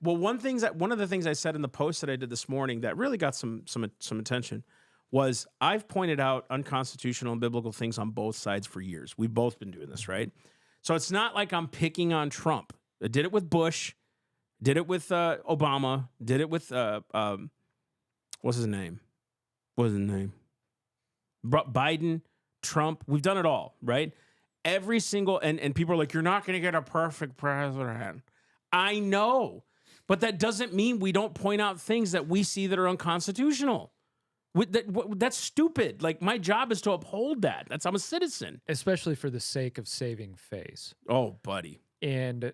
Speaker 2: Well, one of the things I said in the post that I did this morning that really got some attention was I've pointed out unconstitutional and biblical things on both sides for years. We've both been doing this, right? So it's not like I'm picking on Trump. I did it with Bush, Did it with Obama. Did it with what's his name? Biden, Trump. We've done it all, right? Every single and people are like, you're not going to get a perfect president. I know, but that doesn't mean we don't point out things that we see that are unconstitutional. That's stupid. Like, my job is to uphold that. I'm a citizen,
Speaker 1: especially for the sake of saving face.
Speaker 2: Oh, buddy.
Speaker 1: And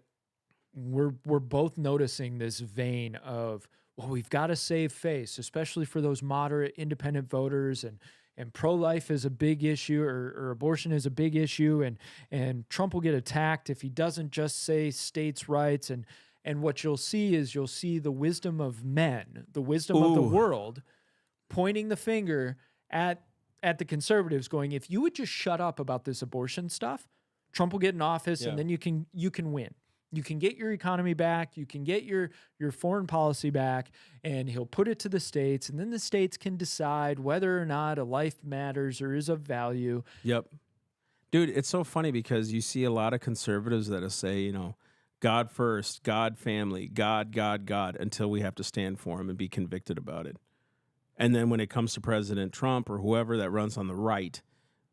Speaker 1: we're both noticing this vein of, well, we've got to save face, especially for those moderate independent voters, and pro-life is a big issue, or abortion is a big issue, and Trump will get attacked if he doesn't just say states' rights. And what you'll see the wisdom of men, the wisdom of the world, pointing the finger at the conservatives, going, if you would just shut up about this abortion stuff, Trump will get in office, and then you can win. You can get your economy back. You can get your foreign policy back, and he'll put it to the states, and then the states can decide whether or not a life matters or is of value.
Speaker 2: Yep. Dude, it's so funny because you see a lot of conservatives that'll say, God first, God family, God, until we have to stand for him and be convicted about it. And then when it comes to President Trump or whoever that runs on the right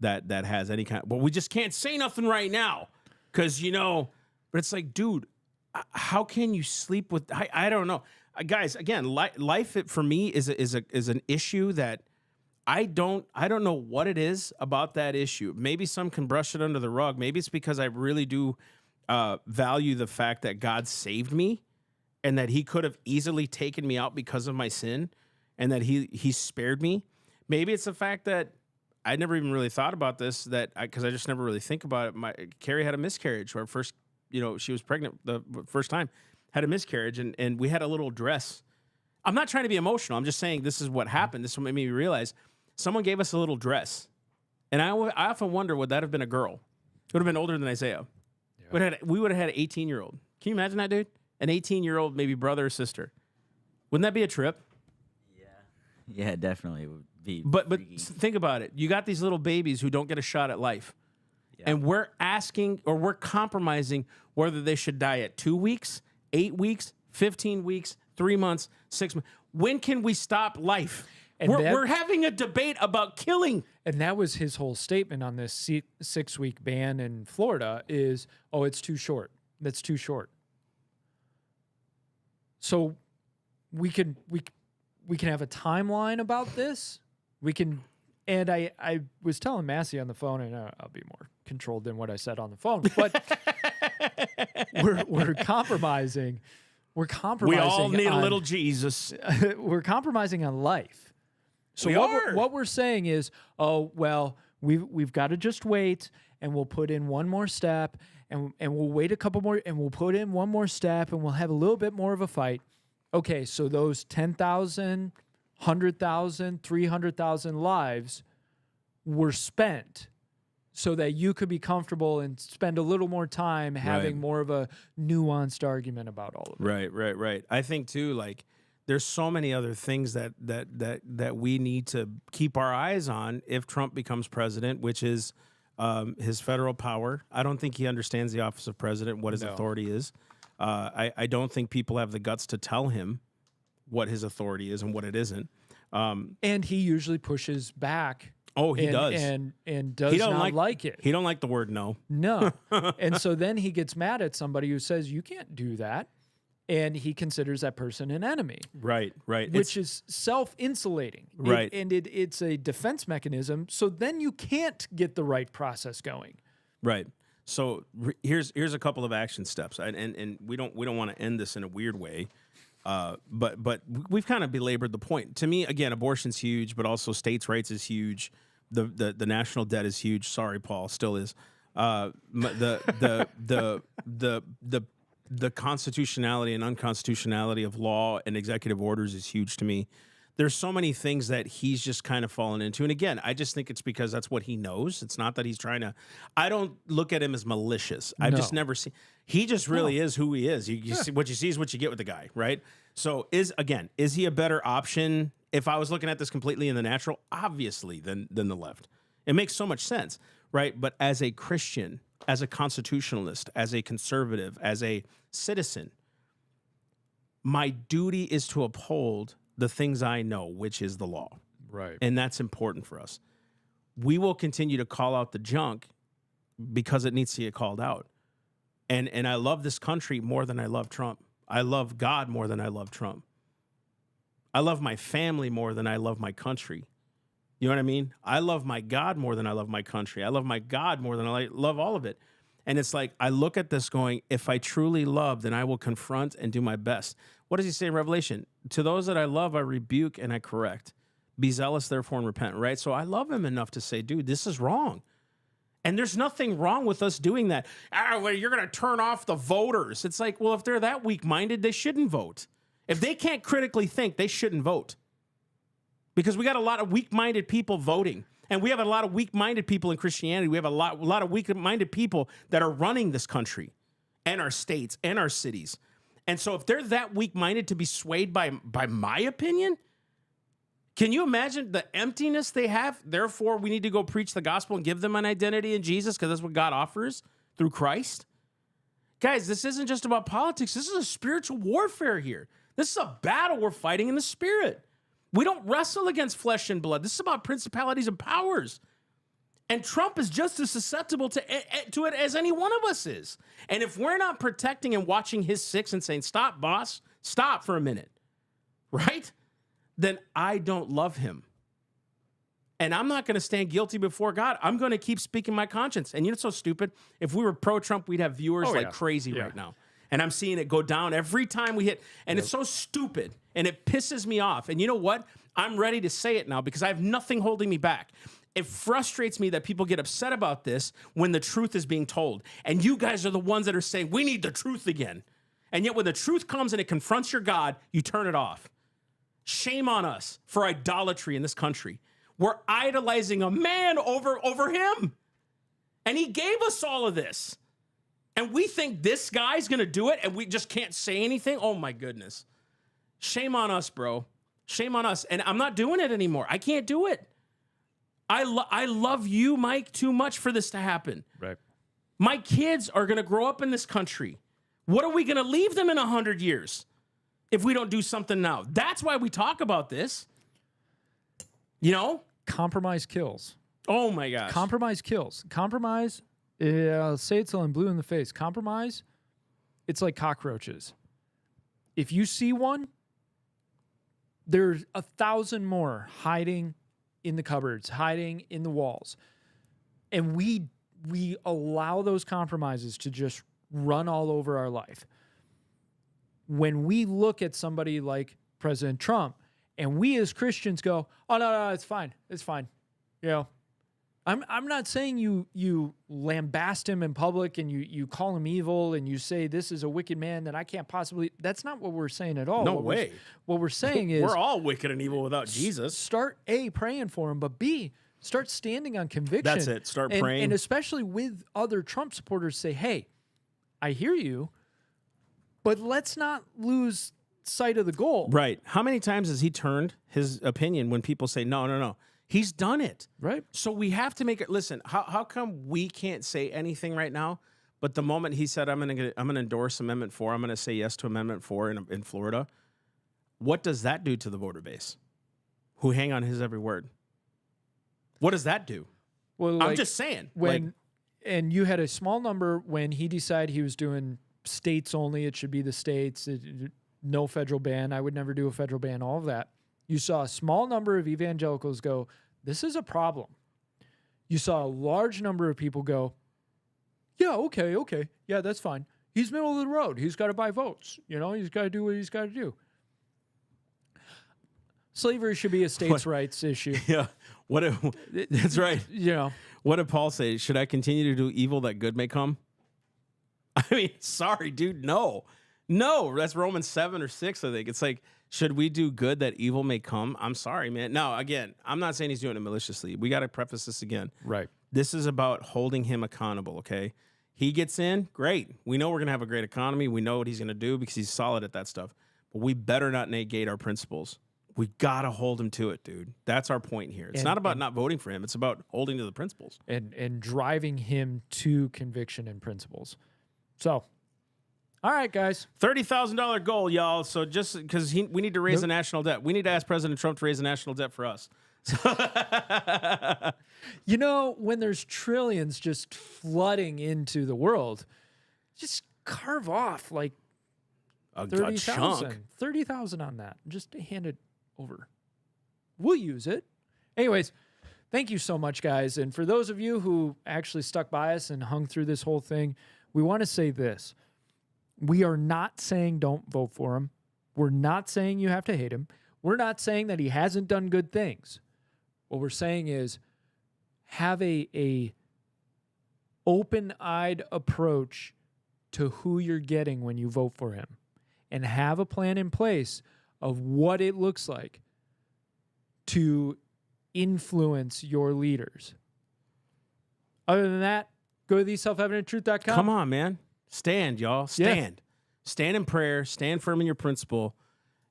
Speaker 2: that has any kind of, well, we just can't say nothing right now because, but it's like, dude, how can you sleep with, I don't know. Guys, again, life for me is an issue that I don't know what it is about that issue. Maybe some can brush it under the rug. Maybe it's because I really do value the fact that God saved me and that he could have easily taken me out because of my sin and that he spared me. Maybe it's the fact that I never even really thought about this, because I just never really think about it. Carrie had a miscarriage, or first, she was pregnant the first time, had a miscarriage, and we had a little dress. I'm not trying to be emotional. I'm just saying this is what happened. This is what made me realize. Someone gave us a little dress, and I often wonder, would that have been a girl? It would have been older than Isaiah. Yeah. We would have had an 18-year-old. Can you imagine that, dude? An 18-year-old, maybe brother or sister. Wouldn't that be a trip?
Speaker 3: Yeah, definitely. It would be.
Speaker 2: But think about it. You got these little babies who don't get a shot at life. Yeah. And we're asking, or we're compromising whether they should die at 2 weeks, 8 weeks, 15 weeks, 3 months, 6 months. When can we stop life? And we're having a debate about killing.
Speaker 1: And that was his whole statement on this 6-week ban in Florida is, it's too short. That's too short. So we can have a timeline about this. And I was telling Massey on the phone, and I'll be more controlled than what I said on the phone, but we're compromising. We're compromising.
Speaker 2: We all need a little Jesus.
Speaker 1: We're compromising on life. So what we're saying is, we've got to just wait, and we'll put in one more step, and we'll wait a couple more, and we'll put in one more step, and we'll have a little bit more of a fight. Okay, so those 10,000, 100,000, 300,000 lives were spent so that you could be comfortable and spend a little more time having more of a nuanced argument about all of it.
Speaker 2: Right. I think too, like, there's so many other things that we need to keep our eyes on if Trump becomes president, which is his federal power. I don't think he understands the office of president, what his authority is. I don't think people have the guts to tell him what his authority is and what it isn't.
Speaker 1: And he usually pushes back.
Speaker 2: Oh, he does.
Speaker 1: And does not like it.
Speaker 2: He don't like the word no.
Speaker 1: No. And so then he gets mad at somebody who says, you can't do that. And he considers that person an enemy.
Speaker 2: Right.
Speaker 1: Which is self-insulating.
Speaker 2: Right.
Speaker 1: It's a defense mechanism. So then you can't get the right process going.
Speaker 2: Right. So here's a couple of action steps, and we don't want to end this in a weird way, but we've kind of belabored the point. To me, again, abortion's huge, but also states' rights is huge. The national debt is huge. Sorry, Paul, still is. The constitutionality and unconstitutionality of law and executive orders is huge to me. There's so many things that he's just kind of fallen into. And again, I just think it's because that's what he knows. It's not that he's trying to, I don't look at him as malicious. I've just never seen, he just really is who he is. You see, what you see is what you get with the guy, right? So is he a better option? If I was looking at this completely in the natural, obviously than the left. It makes so much sense, right? But as a Christian, as a constitutionalist, as a conservative, as a citizen, my duty is to uphold the things I know, which is the law.
Speaker 1: Right.
Speaker 2: And that's important for us. We will continue to call out the junk because it needs to get called out. And I love this country more than I love Trump. I love God more than I love Trump. I love my family more than I love my country. You know what I mean? I love my God more than I love my country. I love my God more than I love all of it. And it's like, I look at this going, if I truly love, then I will confront and do my best. What does he say in Revelation? To those that I love, I rebuke and I correct. Be zealous, therefore, and repent, right? So I love him enough to say, dude, this is wrong. And there's nothing wrong with us doing that. Well, you're going to turn off the voters. It's like, well, if they're that weak-minded, they shouldn't vote. If they can't critically think, they shouldn't vote. Because we got a lot of weak-minded people voting. And we have a lot of weak-minded people in Christianity. We have a lot of weak-minded people that are running this country and our states and our cities. And so if they're that weak-minded to be swayed by my opinion, can you imagine the emptiness they have? Therefore, we need to go preach the gospel and give them an identity in Jesus because that's what God offers through Christ. Guys, this isn't just about politics. This is a spiritual warfare here. This is a battle we're fighting in the spirit. We don't wrestle against flesh and blood. This is about principalities and powers. And Trump is just as susceptible to it as any one of us is. And if we're not protecting and watching his six and saying, stop, boss, stop for a minute, right? Then I don't love him. And I'm not going to stand guilty before God. I'm going to keep speaking my conscience. And you know what's so stupid? If we were pro-Trump, we'd have viewers crazy right now. And I'm seeing it go down every time we hit. And it's so stupid. And it pisses me off. And you know what? I'm ready to say it now because I have nothing holding me back. It frustrates me that people get upset about this when the truth is being told. And you guys are the ones that are saying, we need the truth again. And yet when the truth comes and it confronts your God, you turn it off. Shame on us for idolatry in this country. We're idolizing a man over him. And he gave us all of this. And we think this guy's going to do it and we just can't say anything? Oh, my goodness. Shame on us, bro. Shame on us. And I'm not doing it anymore. I can't do it. I love you, Mike, too much for this to happen.
Speaker 1: Right.
Speaker 2: My kids are going to grow up in this country. What are we going to leave them in 100 years if we don't do something now? That's why we talk about this. You know?
Speaker 1: Compromise kills.
Speaker 2: Oh, my gosh.
Speaker 1: Compromise kills. Compromise, I'll say it till I'm blue in the face. Compromise, it's like cockroaches. If you see one, there's 1,000 more hiding in the cupboards, hiding in the walls. And we allow those compromises to just run all over our life. When we look at somebody like President Trump, and we as Christians go, oh, no, it's fine. It's fine. You know, I'm not saying you lambast him in public and you call him evil and you say this is a wicked man that I can't possibly. That's not what we're saying at all.
Speaker 2: No way.
Speaker 1: What we're saying is
Speaker 2: we're all wicked and evil without Jesus.
Speaker 1: Start A, praying for him, but B, start standing on conviction.
Speaker 2: That's it. Start praying.
Speaker 1: And especially with other Trump supporters, say, hey, I hear you, but let's not lose sight of the goal.
Speaker 2: Right. How many times has he turned his opinion when people say, no? He's done it.
Speaker 1: Right.
Speaker 2: So we have to make it. Listen, how come we can't say anything right now? But the moment he said, I'm going to endorse Amendment 4, I'm going to say yes to Amendment 4 in Florida, what does that do to the voter base who hang on his every word? What does that do?
Speaker 1: Well,
Speaker 2: I'm just saying.
Speaker 1: And you had a small number when he decided he was doing states only. It should be the states. No federal ban. I would never do a federal ban, all of that. You saw a small number of evangelicals go, this is a problem. You saw a large number of people go, yeah, okay. Yeah, that's fine. He's middle of the road. He's got to buy votes. You know, he's got to do what he's got to do. Slavery should be a states' rights issue.
Speaker 2: Yeah. That's right.
Speaker 1: You know.
Speaker 2: What did Paul say? Should I continue to do evil that good may come? I mean, sorry, dude. No, that's Romans 7 or 6, I think. It's like, should we do good that evil may come? I'm sorry, man. Now, again, I'm not saying he's doing it maliciously. We got to preface this again.
Speaker 1: Right.
Speaker 2: This is about holding him accountable, okay? He gets in, great. We know we're going to have a great economy. We know what he's going to do because he's solid at that stuff. But we better not negate our principles. We got to hold him to it, dude. That's our point here. It's not about not voting for him. It's about holding to the principles.
Speaker 1: And driving him to conviction and principles. So, All right, guys.
Speaker 2: $30,000 goal, y'all. So just because we need to raise the national debt. We need to ask President Trump to raise the national debt for us.
Speaker 1: You know, when there's trillions just flooding into the world, just carve off like
Speaker 2: a
Speaker 1: 30,000.
Speaker 2: chunk.
Speaker 1: 30,000 on that. Just hand it over. We'll use it. Anyways, thank you so much, guys. And for those of you who actually stuck by us and hung through this whole thing, we want to say this. We are not saying don't vote for him. We're not saying you have to hate him. We're not saying that he hasn't done good things. What we're saying is have a open-eyed approach to who you're getting when you vote for him, and have a plan in place of what it looks like to influence your leaders. Other than that, go to theselfevidenttruth.com.
Speaker 2: Come on, man. Stand, y'all. Stand. Stand in prayer. Stand firm in your principle.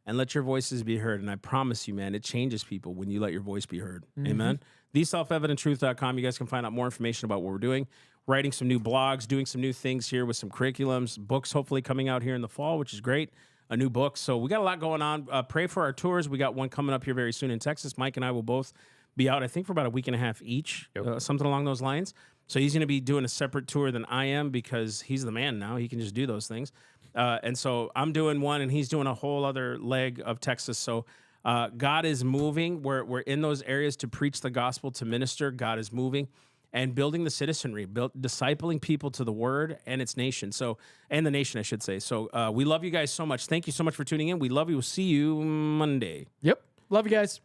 Speaker 2: And let your voices be heard. And I promise you, man, it changes people when you let your voice be heard. Amen. TheSelfEvidentTruth.com. You guys can find out more information about what we're doing. Writing some new blogs, doing some new things here with some curriculums, books hopefully coming out here in the fall, which is great. A new book. So we got a lot going on. Pray for our tours. We got one coming up here very soon in Texas. Mike and I will both be out, I think, for about a week and a half each, something along those lines. So he's going to be doing a separate tour than I am because he's the man now. He can just do those things. And so I'm doing one, and he's doing a whole other leg of Texas. So God is moving. We're in those areas to preach the gospel, to minister. God is moving and building the citizenry, discipling people to the word and its nation. So, and the nation, I should say. So we love you guys so much. Thank you so much for tuning in. We love you. We'll see you Monday.
Speaker 1: Yep. Love you guys.